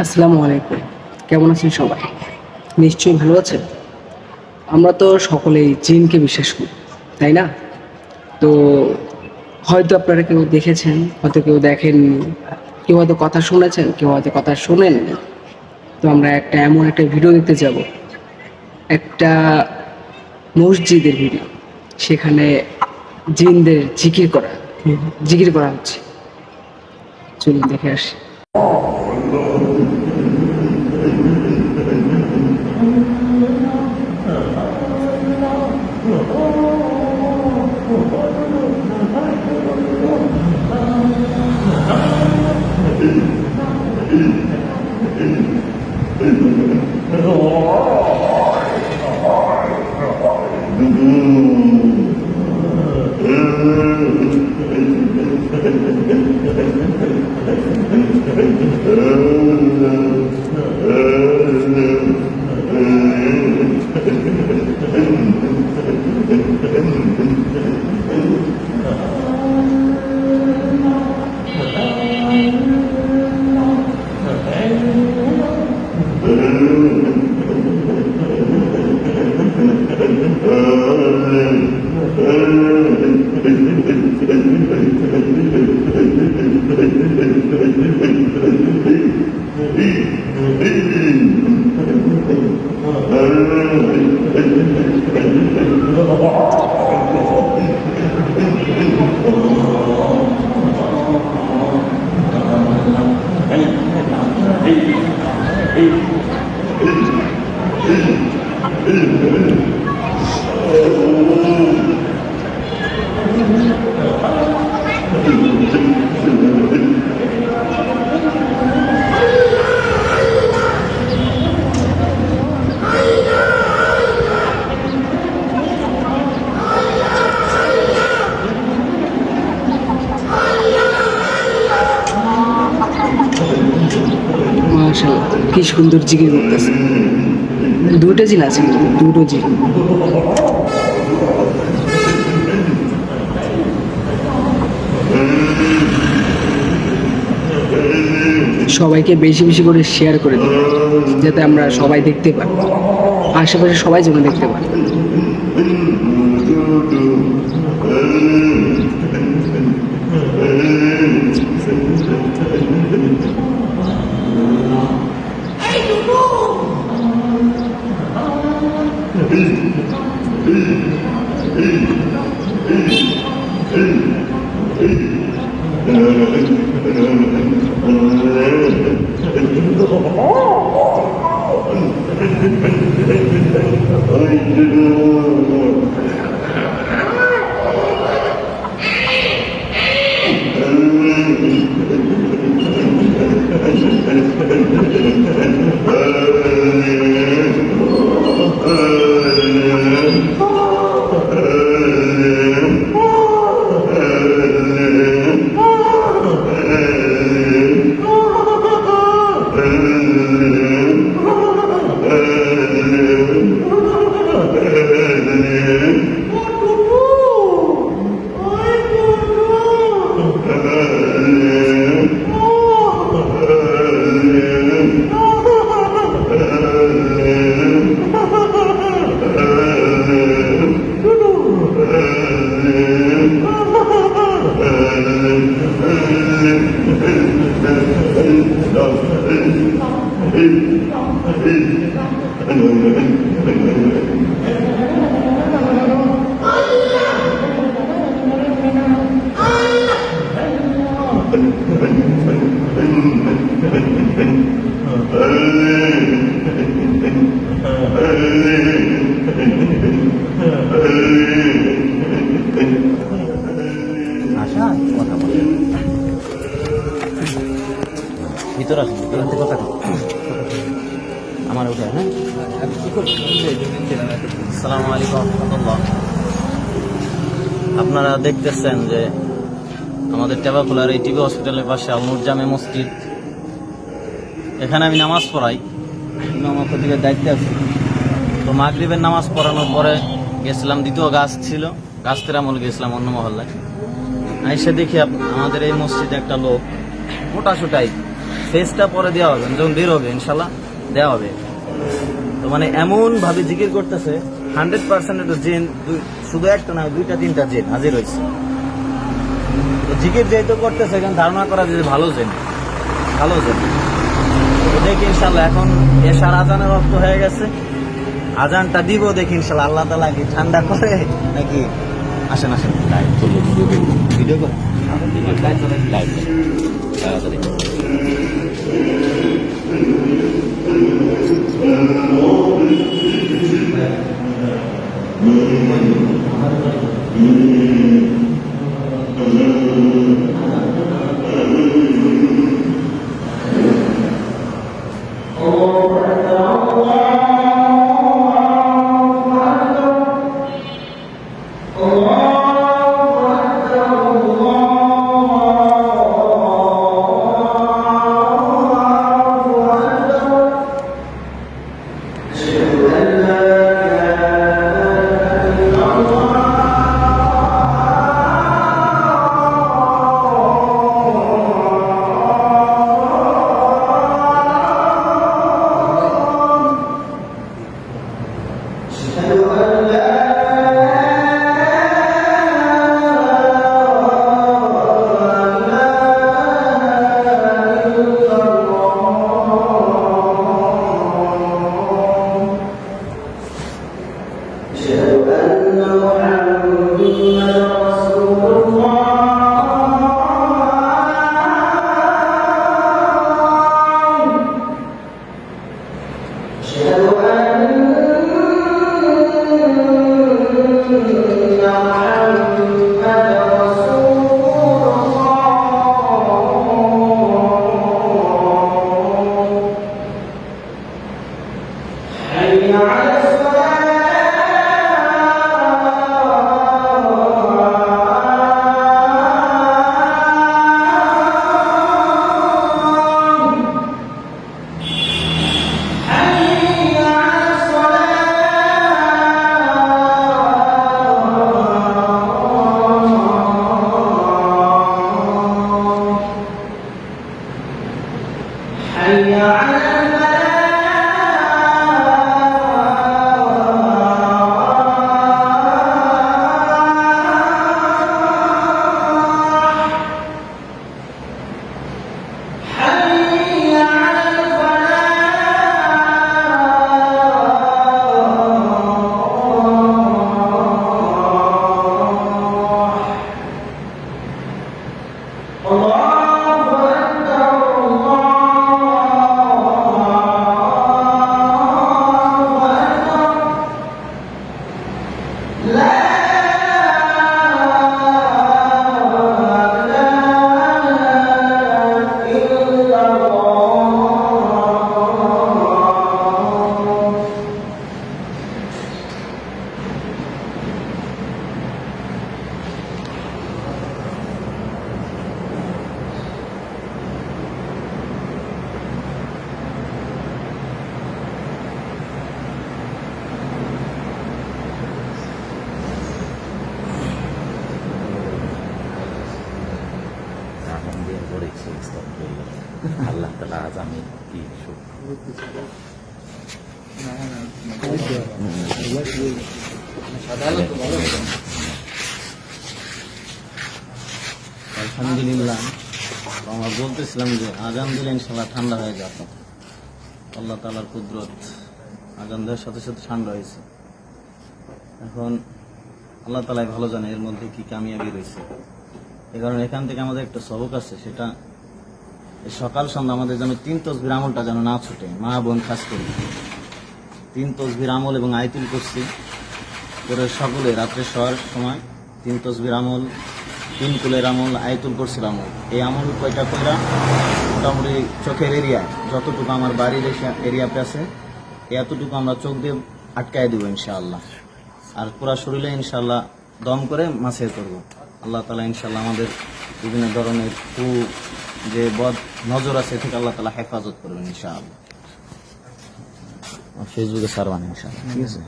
আসসালামু আলাইকুম। কেমন আছেন সবাই? নিশ্চয়ই ভালো আছেন। আমরা তো সকলেই জিনকে বিশ্বাস করি, তাই না? তো হয়তো আপনারা কেউ দেখেছেন, হয়তো কেউ দেখেননি, কেউ হয়তো কথা শুনেছেন, কেউ হয়তো কথা শোনেননি। তো আমরা এমন একটা ভিডিও দেখতে যাব, একটা মসজিদের ভিডিও। সেখানে জিনদের জিকির করা হচ্ছে। চলুন দেখে আসি। মাশাআল্লাহ, কি সুন্দর জিকির করতেছে। দুটো জিন আছে, কিন্তু দুটো জিন। সবাইকে বেশি বেশি করে শেয়ার করে দিন, যাতে আমরা সবাই দেখতে পাই, আশেপাশে সবাই যেন দেখতে পায়। আশা কথা বলে ভিতর আসুন, ভিতর আসতে কথা আমার উঠে। হ্যাঁ, আসসালামু আলাইকুম রহমতুল্লাহ। আপনারা দেখতেছেন যে আমাদের টেবাখোলার এই টিবি হসপিটালের পাশে আল নূর জামে মসজিদ। এখানে আমি নামাজ পড়াই, ইমামত দিকে দায়িত্বে আছি। তো মাগরিবের নামাজ পড়ানোর পরে গেছিলাম, দ্বিতীয় গাছ ছিল, গাছ তেরামল গেছিলাম অন্য মহল্লায়। এসে দেখি আমাদের এই মসজিদে একটা লোক মোটা সোটাই ফেসটা পরে দেওয়া হবে, যখন বের হবে ইনশাল্লাহ দেওয়া হবে। তো মানে এমন ভাবে জিকির করতেছে 100% একটা জিন, শুধু একটা না 2-3টা জিন হাজির হয়েছে। তো জিকির যেহেতু করতেছে এখানে ধারণা করা যে ভালো জিন, ভালো জিন। তো দেখি ইনশাল্লাহ এখন এশার আজানের রক্ত হয়ে গেছে, আজানটা দিব দেখি ইনশাল্লাহ আল্লাহ তাআলা কি ঠান্ডা করে নাকি। আসেন আসেন ভিডিও করে আল্লাহ তাআলা আজ আমি কি আলহামদুলিল্লাহ। আমরা বলতেছিলাম যে আজান দিলে ইনশাল্লাহ ঠান্ডা হয়ে যেত, আল্লাহ তাআলার কুদরত, আজান দেওয়ার সাথে সাথে ঠান্ডা হয়েছে। এখন আল্লাহ তাআলাই ভালো জানে এর মধ্যে কি কামিয়াবি রয়েছে। এই কারণে এখান থেকে আমাদের একটা সবক আছে, সেটা সকাল সন্ধ্যা আমাদের যেন 3 তাসবির আমলটা যেন না ছুটে, মা বোন খাস করে 3 তাসবির আমল এবং আয়াতুল কুরসি করে সকলে রাত্রে শোয়ার সময় 3 তাসবির আমল, 3 কুলের আমল, আয়াতুল কুরসির আমল, এই আমল কয়টা কইরা মোটামুটি চোখের এরিয়া যতটুকু আমার বাড়ির এরিয়াতে আছে এতটুকু আমরা চোখ দিয়ে আটকায় দেবো ইনশাআল্লাহ। আর পুরা শরীরে ইনশাআল্লাহ দম করে মাসের করব। আল্লাহ তাআলা ইনশাআল্লাহ আমাদের বিভিন্ন ধরনের যে বদ নজর আছে থেকে আল্লাহ তাআলা হেফাজত করবেন ইনশাআল্লাহ। ফেসবুকে সারবান ইনশাআল্লাহ, ঠিক আছে।